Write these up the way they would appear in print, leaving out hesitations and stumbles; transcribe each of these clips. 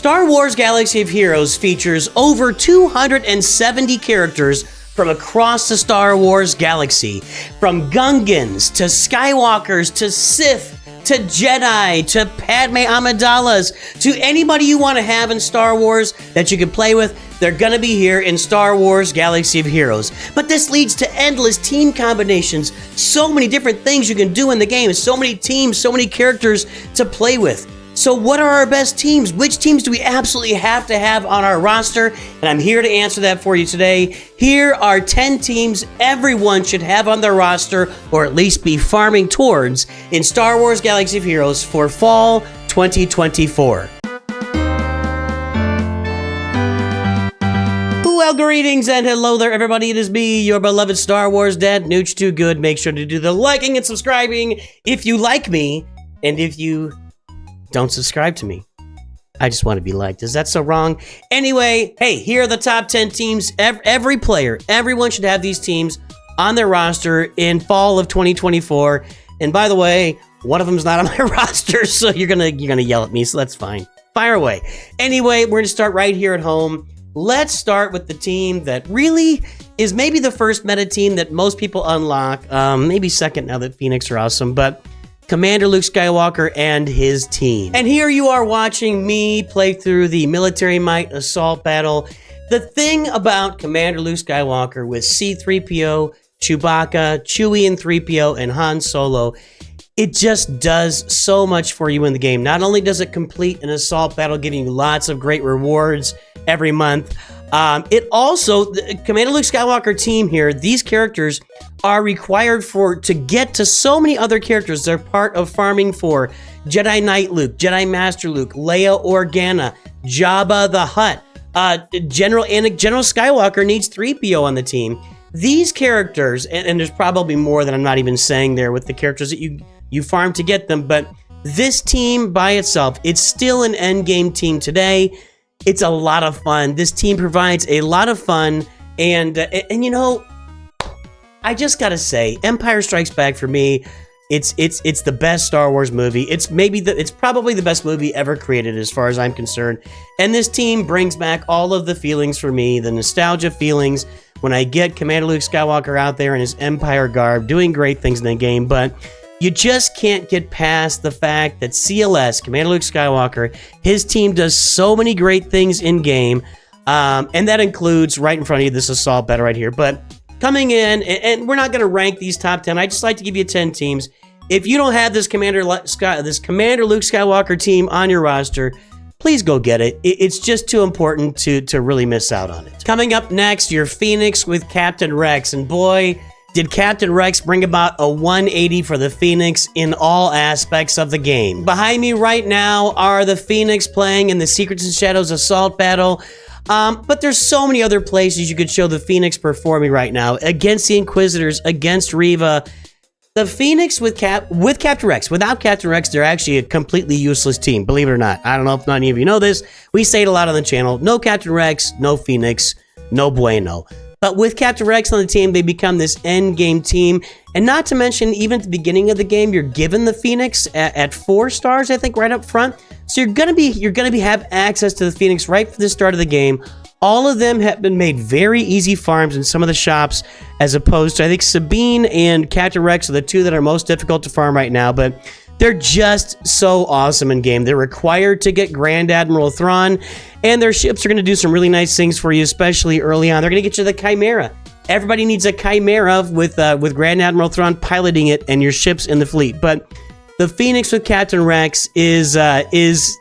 Star Wars Galaxy of Heroes features over 270 characters from across the Star Wars galaxy. From Gungans to Skywalkers to Sith to Jedi to Padme Amidala's to anybody you want to have in Star Wars that you can play with, they're gonna be here in Star Wars Galaxy of Heroes. But this leads to endless team combinations, so many different things you can do in the game, so many teams, so many characters to play with. So what are our best teams? Which teams do we absolutely have to have on our roster? And I'm here to answer that for you today. Here are 10 teams everyone should have on their roster, or at least be farming towards, in Star Wars Galaxy of Heroes for Fall 2024. Well, greetings and hello there, everybody. It is me, your beloved Star Wars dad, Nooch Too Good. Make sure to do the liking and subscribing if you like me, and if you don't subscribe to me, I just want to be liked. Is that so wrong? Anyway, hey, here are the top 10 teams. Every player, everyone should have these teams on their roster in fall of 2024. And by the way, one of them's not on my roster, so you're gonna yell at me, so that's fine. Fire away. Anyway, we're gonna start right here at home. Let's start with the team that really is maybe the first meta team that most people unlock. Maybe second now that Phoenix are awesome, but Commander Luke Skywalker and his team. And here you are watching me play through the Military Might Assault Battle. The thing about Commander Luke Skywalker with C-3PO, Chewbacca, Chewie and 3PO, and Han Solo, it just does so much for you in the game. Not only does it complete an assault battle, giving you lots of great rewards every month, it also, the Commander Luke Skywalker team here, these characters are required to get to so many other characters. They're part of farming for Jedi Knight Luke, Jedi Master Luke, Leia Organa, Jabba the Hutt. General Skywalker needs 3PO on the team. These characters, and there's probably more that I'm not even saying there with the characters that you farm to get them, but this team by itself, it's still an endgame team today. It's a lot of fun. This team provides a lot of fun, and you know, I just gotta say, Empire Strikes Back for me, it's the best Star Wars movie. It's probably the best movie ever created as far as I'm concerned. And this team brings back all of the feelings for me, the nostalgia feelings when I get Commander Luke Skywalker out there in his Empire garb doing great things in the game. But you just can't get past the fact that CLS, Commander Luke Skywalker, his team does so many great things in game, and that includes right in front of you this assault battle right here. But coming in, and we're not going to rank these top 10. I just like to give you 10 teams. If you don't have this Commander Luke Skywalker team on your roster, please go get it. It's just too important to really miss out on it. Coming up next, your Phoenix with Captain Rex, and boy, did Captain Rex bring about a 180 for the Phoenix in all aspects of the game. Behind me right now are the Phoenix playing in the Secrets and Shadows Assault Battle. But there's so many other places you could show the Phoenix performing right now. Against the Inquisitors, against Reva. The Phoenix with Captain Rex. Without Captain Rex, they're actually a completely useless team, believe it or not. I don't know if any of you know this. We say it a lot on the channel. No Captain Rex, no Phoenix, no bueno. But with Captain Rex on the team, they become this end game team. And not to mention, even at the beginning of the game, you're given the Phoenix at 4 stars, I think, right up front. So you're gonna have access to the Phoenix right from the start of the game. All of them have been made very easy farms in some of the shops, as opposed to, I think, Sabine and Captain Rex are the two that are most difficult to farm right now. But they're just so awesome in game. They're required to get Grand Admiral Thrawn, and their ships are going to do some really nice things for you, especially early on. They're going to get you the Chimera. Everybody needs a Chimera with Grand Admiral Thrawn piloting it and your ships in the fleet. But the Phoenix with Captain Rex is just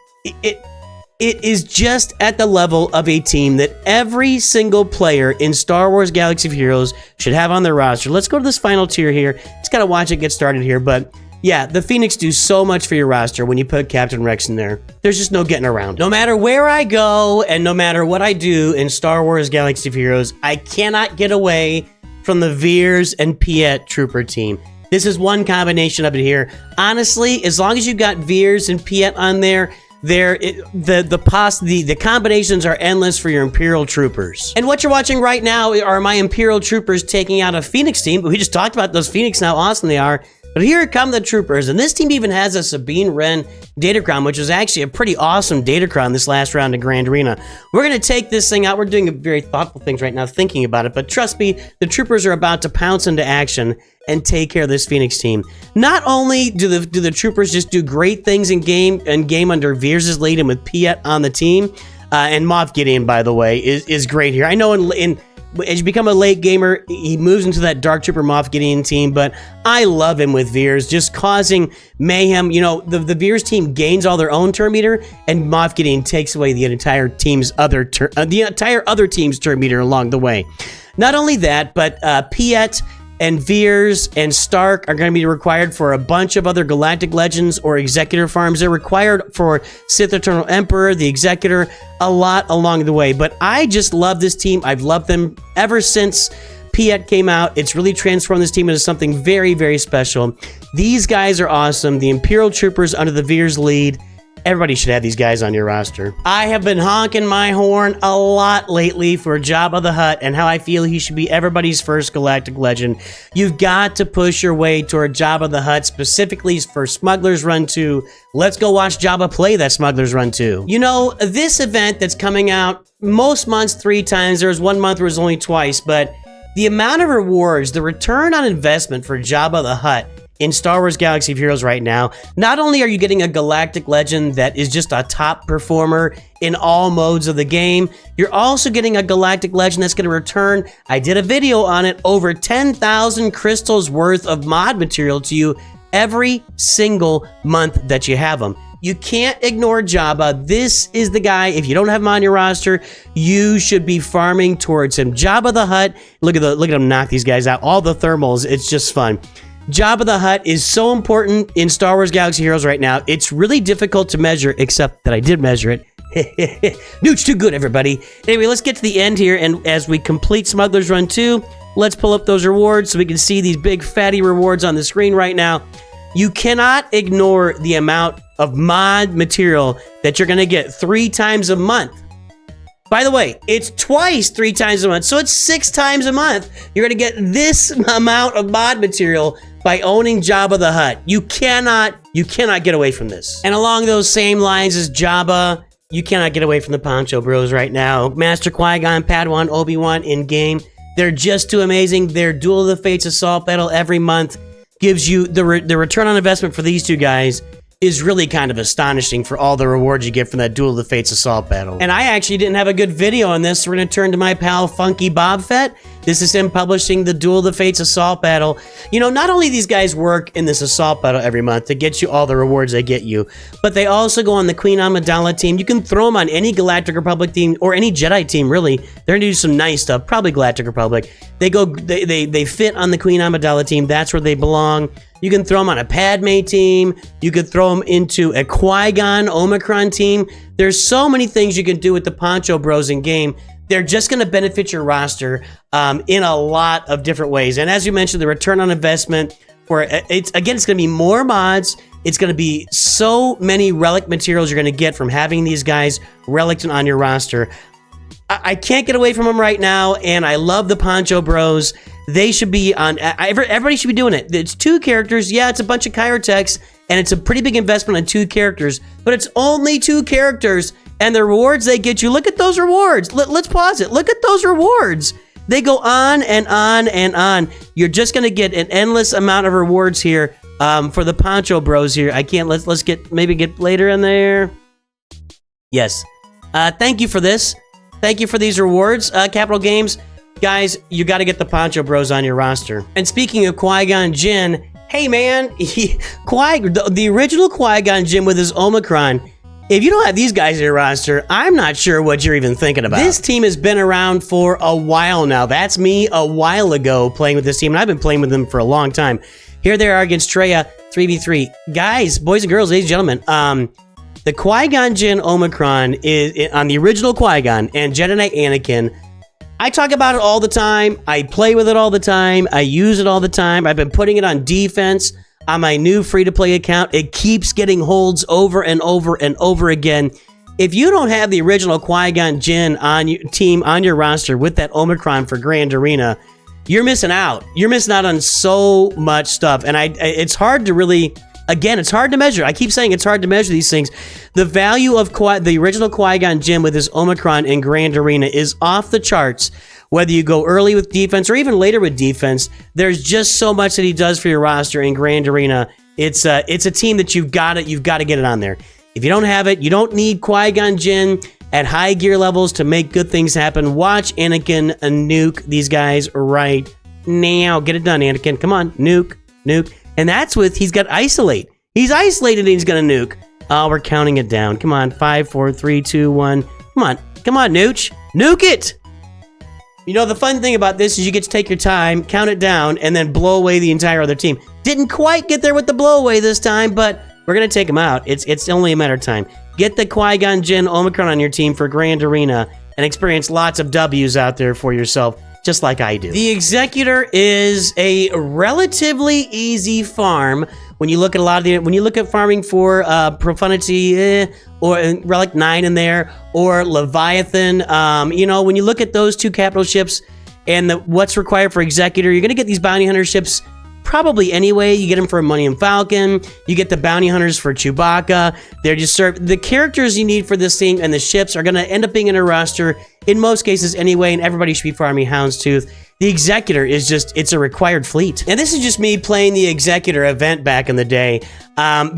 at the level of a team that every single player in Star Wars Galaxy of Heroes should have on their roster. Let's go to this final tier here. Just got to watch it get started here, but yeah, the Phoenix do so much for your roster when you put Captain Rex in there. There's just no getting around. No matter where I go and no matter what I do in Star Wars Galaxy of Heroes, I cannot get away from the Veers and Piet Trooper team. This is one combination of it here. Honestly, as long as you got Veers and Piet on there, the combinations are endless for your Imperial Troopers. And what you're watching right now are my Imperial Troopers taking out a Phoenix team. We just talked about those Phoenix, how awesome they are. But here come the troopers, and this team even has a Sabine Wren Datacron, which was actually a pretty awesome Datacron this last round in Grand Arena. We're going to take this thing out. We're doing very thoughtful things right now, thinking about it, but trust me, the troopers are about to pounce into action and take care of this Phoenix team. Not only do the troopers just do great things in game under Veers' lead and with Piet on the team, and Moff Gideon, by the way, is great here. I know as you become a late gamer, he moves into that Dark Trooper Moff Gideon team, but I love him with Veers, just causing mayhem. You know, the Veers team gains all their own turn meter, and Moff Gideon takes away the entire team's other team's turn meter along the way. Not only that, but Piet and Veers and Stark are going to be required for a bunch of other Galactic Legends or Executor farms. They're required for Sith Eternal Emperor, the Executor, a lot along the way. But I just love this team. I've loved them ever since Piet came out. It's really transformed this team into something very, very special. These guys are awesome. The Imperial Troopers under the Veers lead. Everybody should have these guys on your roster. I have been honking my horn a lot lately for Jabba the Hutt and how I feel he should be everybody's first Galactic Legend. You've got to push your way toward Jabba the Hutt, specifically for Smuggler's Run 2. Let's go watch Jabba play that Smuggler's Run 2. You know, this event that's coming out most months 3 times. There was 1 month where it was only twice, but the amount of rewards, the return on investment for Jabba the Hutt in Star Wars Galaxy of Heroes right now, not only are you getting a Galactic Legend that is just a top performer in all modes of the game, you're also getting a Galactic Legend that's going to return, I did a video on it, over 10,000 crystals worth of mod material to you every single month that you have them. You can't ignore Jabba. This is the guy, if you don't have him on your roster, you should be farming towards him. Jabba the Hutt, look at him knock these guys out. All the thermals, it's just fun. Jabba the Hutt is so important in Star Wars Galaxy Heroes right now. It's really difficult to measure, except that I did measure it. Nooch too good, everybody. Anyway, let's get to the end here, and as we complete Smuggler's Run 2, let's pull up those rewards so we can see these big fatty rewards on the screen right now. You cannot ignore the amount of mod material that you're going to get 3 times a month. By the way, it's twice 3 times a month, so it's 6 times a month. You're going to get this amount of mod material by owning Jabba the Hutt. You cannot get away from this. And along those same lines as Jabba, you cannot get away from the Poncho Bros right now. Master Qui-Gon, Padawan, Obi-Wan in-game. They're just too amazing. Their Duel of the Fates Assault Battle every month gives you the return on investment for these 2 guys is really kind of astonishing for all the rewards you get from that Duel of the Fates Assault Battle. And I actually didn't have a good video on this, so we're going to turn to my pal Funky Bob Fett. This is him publishing the Duel of the Fates Assault Battle. You know, not only these guys work in this Assault Battle every month to get you all the rewards they get you, but they also go on the Queen Amidala team. You can throw them on any Galactic Republic team or any Jedi team, really. They're going to do some nice stuff, probably Galactic Republic. They fit on the Queen Amidala team. That's where they belong. You can throw them on a Padme team. You could throw them into a Qui-Gon Omicron team. There's so many things you can do with the Poncho Bros in game. They're just going to benefit your roster in a lot of different ways. And as you mentioned, the return on investment for it's going to be more mods. It's going to be so many relic materials you're going to get from having these guys reliced on your roster. I can't get away from them right now, and I love the Poncho Bros. They should be on. Everybody should be doing it. It's 2 characters. Yeah, it's a bunch of Chirotechs, and it's a pretty big investment on 2 characters, but it's only 2 characters, and the rewards they get you. Look at those rewards. Let's pause it. Look at those rewards. They go on and on and on. You're just going to get an endless amount of rewards here for the Poncho Bros here. I can't. Let's get later in there. Yes. Thank you for this. Thank you for these rewards, Capital Games. Guys, you got to get the Poncho Bros on your roster. And speaking of Qui-Gon Jinn, hey man, the original Qui-Gon Jinn with his Omicron, if you don't have these guys on your roster, I'm not sure what you're even thinking about. This team has been around for a while now. That's me a while ago playing with this team, and I've been playing with them for a long time. Here they are against Traya, 3v3. Guys, boys and girls, ladies and gentlemen, the Qui-Gon Jinn Omicron is on the original Qui-Gon and Jedi Knight Anakin. I talk about it all the time. I play with it all the time. I use it all the time. I've been putting it on defense on my new free-to-play account. It keeps getting holds over and over and over again. If you don't have the original Qui-Gon Jinn on your team, on your roster with that Omicron for Grand Arena, you're missing out. You're missing out on so much stuff. And it's hard to really, again, it's hard to measure. I keep saying it's hard to measure these things. The value of the original Qui-Gon Jinn with his Omicron in Grand Arena is off the charts. Whether you go early with defense or even later with defense, there's just so much that he does for your roster in Grand Arena. It's a team that you've got to get it on there. If you don't have it, you don't need Qui-Gon Jinn at high gear levels to make good things happen. Watch Anakin nuke these guys right now. Get it done, Anakin. Come on, nuke. And that's he's got isolate. He's isolated and he's going to nuke. Oh, we're counting it down. Come on, 5, 4, 3, 2, 1. Come on, Nooch. Nuke it. You know, the fun thing about this is you get to take your time, count it down, and then blow away the entire other team. Didn't quite get there with the blow away this time, but we're going to take them out. It's only a matter of time. Get the Qui-Gon Jinn Omicron on your team for Grand Arena and experience lots of W's out there for yourself, just like I do. The Executor is a relatively easy farm when you look at when you look at farming for Profundity or Relic 9 in there, or Leviathan, you know, when you look at those two capital ships and what's required for Executor, you're going to get these bounty hunter ships probably anyway. You get them for a Millennium Falcon. You get the bounty hunters for Chewbacca. They're just the characters you need for this thing, and the ships are going to end up being in a roster in most cases anyway, and everybody should be farming Houndstooth. The Executor is it's a required fleet. And this is just me playing the Executor event back in the day,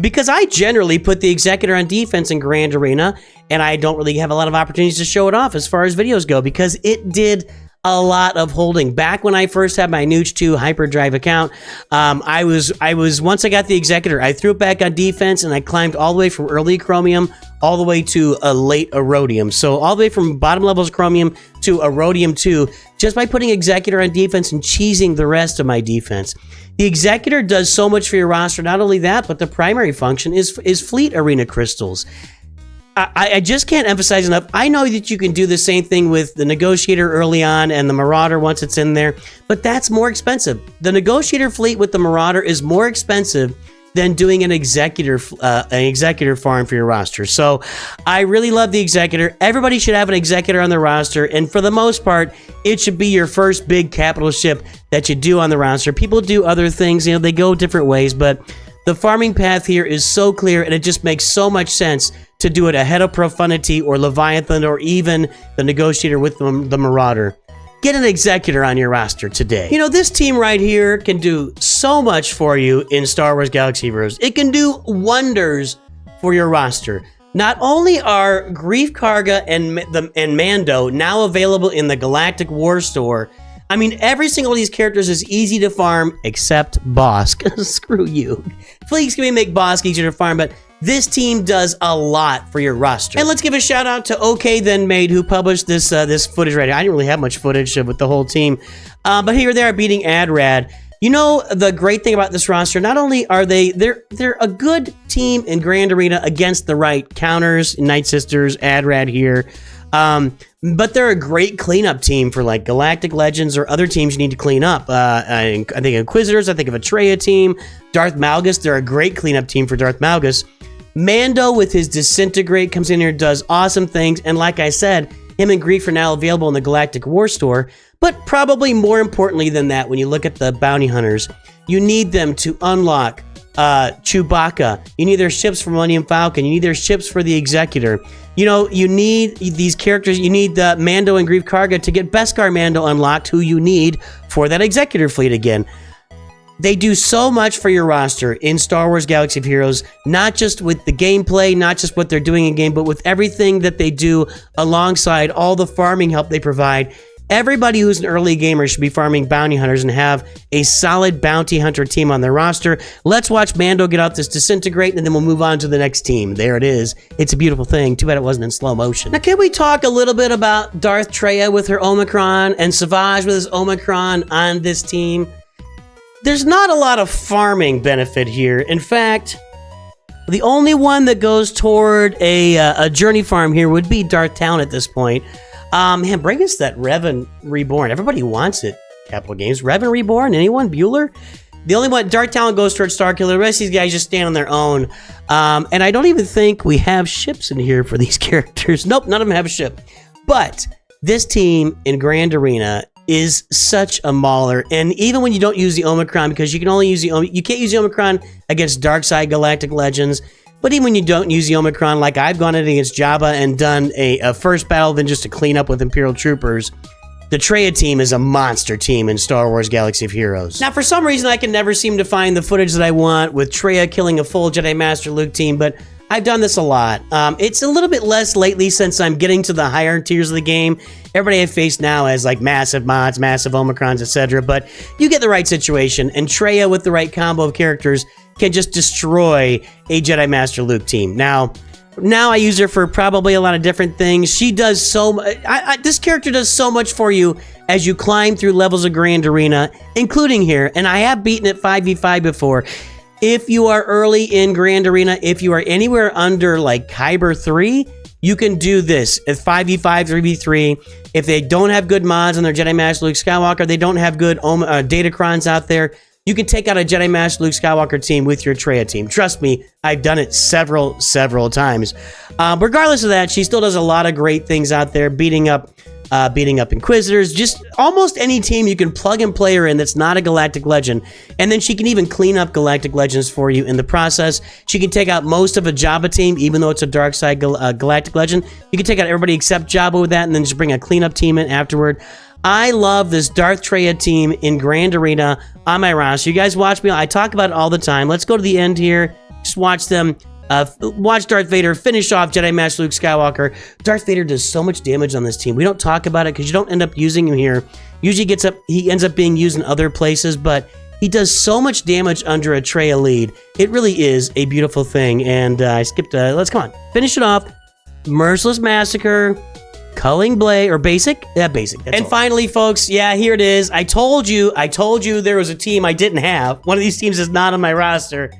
because I generally put the Executor on defense in Grand Arena, and I don't really have a lot of opportunities to show it off as far as videos go, because it did a lot of holding. Back when I first had my Nooch 2 Hyperdrive account, I was once I got the Executor, I threw it back on defense, and I climbed all the way from early Chromium all the way to a late Erodium. So all the way from bottom levels Chromium to Erodium 2, just by putting Executor on defense and cheesing the rest of my defense. The Executor does so much for your roster. Not only that, but the primary function is Fleet Arena Crystals. I just can't emphasize enough. I know that you can do the same thing with the Negotiator early on and the Marauder once it's in there, but that's more expensive. The Negotiator fleet with the Marauder is more expensive than doing an Executor farm for your roster. So I really love the Executor. Everybody should have an Executor on the roster, and for the most part, it should be your first big capital ship that you do on the roster. People do other things, you know, they go different ways, but the farming path here is so clear, and it just makes so much sense to do it ahead of Profundity or Leviathan or even the Negotiator with the Marauder. Get an Executor on your roster today. You know, this team right here can do so much for you in Star Wars Galaxy of Heroes. It can do wonders for your roster. Not only are Greef Karga and Mando now available in the Galactic War Store, I mean, every single of these characters is easy to farm except Bossk. Screw you. Please can we make Bossk easier to farm, but this team does a lot for your roster. And let's give a shout out to OK Then Made, who published this footage right here. I didn't really have much footage with the whole team, but here they are beating Adrad. You know, the great thing about this roster, not only are they're a good team in Grand Arena against the right counters, Night Sisters, Adrad here, but they're a great cleanup team for like Galactic Legends or other teams you need to clean up. I think Inquisitors, I think of a Traya team, Darth Malgus, they're a great cleanup team for Darth Malgus. Mando with his Disintegrate comes in here, does awesome things, and like I said, him and Greef are now available in the Galactic War Store, but probably more importantly than that, when you look at the bounty hunters, you need them to unlock Chewbacca. You need their ships for Millennium Falcon. You need their ships for the Executor. You know, you need these characters. You need the Mando and Greef Karga to get Beskar Mando unlocked, who you need for that Executor fleet again. They do so much for your roster in Star Wars Galaxy of Heroes, not just with the gameplay, not just what they're doing in game, but with everything that they do alongside all the farming help they provide. Everybody who's an early gamer should be farming bounty hunters and have a solid bounty hunter team on their roster. Let's watch Mando get out this Disintegrate, and then we'll move on to the next team. There it is. It's a beautiful thing. Too bad it wasn't in slow motion. Now, can we talk a little bit about Darth Traya with her Omicron and Savage with his Omicron on this team? There's not a lot of farming benefit here. In fact, the only one that goes toward a journey farm here would be Darth Talon at this point. Man, bring us that Revan Reborn. Everybody wants it, Capital Games. Revan Reborn? Anyone? Bueller? The only one, Darth Talon goes towards Starkiller. The rest of these guys just stand on their own. And I don't even think we have ships in here for these characters. Nope, none of them have a ship. But this team in Grand Arena is such a mauler. And even when you don't use the Omicron, because you can only use you can't use the Omicron against Dark Side Galactic Legends. But even when you don't use the Omicron, like I've gone in against Jabba and done a first battle, then just to clean up with Imperial troopers, the Traya team is a monster team in Star Wars Galaxy of Heroes. Now, for some reason, I can never seem to find the footage that I want with Traya killing a full Jedi Master Luke team, but I've done this a lot. It's a little bit less lately since I'm getting to the higher tiers of the game. Everybody I've faced now has like massive mods, massive Omicrons, etc. But you get the right situation, and Traya with the right combo of characters can just destroy a Jedi Master Luke team. Now I use her for probably a lot of different things. She does so much. This character does so much for you as you climb through levels of Grand Arena, including here. And I have beaten it 5v5 before. If you are early in Grand Arena, if you are anywhere under like Kyber 3, you can do this at 5v5, 3v3. If they don't have good mods on their Jedi Master Luke Skywalker, they don't have good Datacrons out there, you can take out a Jedi Master Luke Skywalker team with your Traya team. Trust me, I've done it several times. Regardless of that, she still does a lot of great things out there, beating up Inquisitors, just almost any team you can plug and play her in that's not a Galactic Legend. And then she can even clean up Galactic Legends for you in the process. She can take out most of a Jabba team, even though it's a Dark Side Galactic Legend. You can take out everybody except Jabba with that, and then just bring a cleanup team in afterward. I love this Darth Traya team in Grand Arena on my roster. You guys watch me. I talk about it all the time. Let's go to the end here. Just watch them. Watch Darth Vader finish off Jedi Master Luke Skywalker. Darth Vader does so much damage on this team. We don't talk about it because you don't end up using him here. Usually he ends up being used in other places, but he does so much damage under a Traya lead. It really is a beautiful thing. And I skipped. Let's come on. Finish it off. Merciless Massacre. Culling Blade, or Basic? Yeah, Basic. And all. Finally, folks, yeah, here it is. I told you there was a team I didn't have. One of these teams is not on my roster.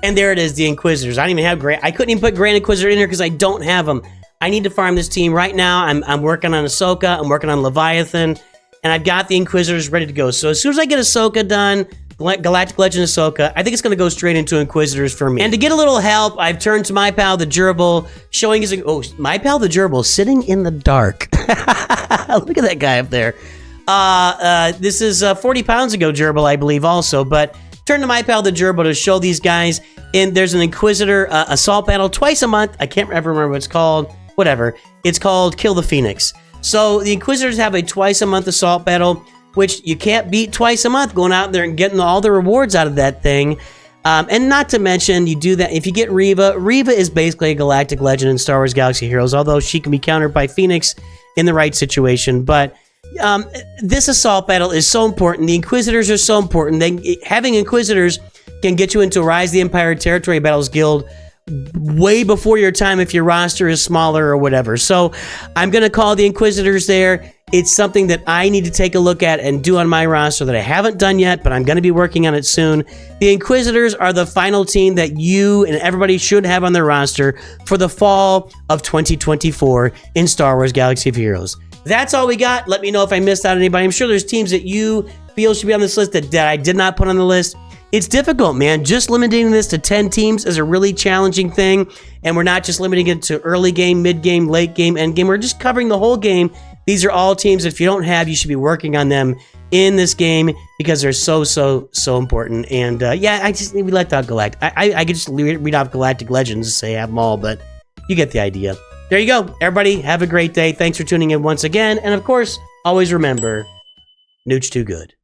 And there it is, the Inquisitors. I don't even have I couldn't even put Grand Inquisitor in here because I don't have them. I need to farm this team right now. I'm working on Ahsoka. I'm working on Leviathan. And I've got the Inquisitors ready to go. So as soon as I get Ahsoka done, Galactic Legend Ahsoka, I think it's going to go straight into Inquisitors for me. And to get a little help, I've turned to my pal, the Gerbil, showing his... Oh, my pal, the Gerbil, sitting in the dark. Look at that guy up there. This is 40 pounds ago, Gerbil, I believe, also. But turn to my pal, the Gerbil, to show these guys. And there's an Inquisitor assault battle twice a month. I can't ever remember what it's called. Whatever. It's called Kill the Phoenix. So the Inquisitors have a twice a month assault battle, which you can't beat twice a month, going out there and getting all the rewards out of that thing. And not to mention, you do that if you get Reva. Reva is basically a Galactic Legend in Star Wars Galaxy Heroes, although she can be countered by Phoenix in the right situation. But this assault battle is so important. The Inquisitors are so important. Having Inquisitors can get you into Rise of the Empire Territory Battles Guild way before your time if your roster is smaller or whatever. So I'm going to call the Inquisitors there. It's something that I need to take a look at and do on my roster that I haven't done yet, but I'm going to be working on it soon. The Inquisitors are the final team that you and everybody should have on their roster for the fall of 2024 in Star Wars Galaxy of Heroes. That's all we got. Let me know if I missed out anybody. I'm sure there's teams that you feel should be on this list that I did not put on the list. It's difficult, man. Just limiting this to 10 teams is a really challenging thing, and we're not just limiting it to early game, mid game, late game, end game. We're just covering the whole game. These are all teams, if you don't have, you should be working on them in this game because they're so important. And yeah, we left out Galactic. I could just read off Galactic Legends and say have them all, but you get the idea. There you go. Everybody, have a great day. Thanks for tuning in once again. And of course, always remember, Nooch too good.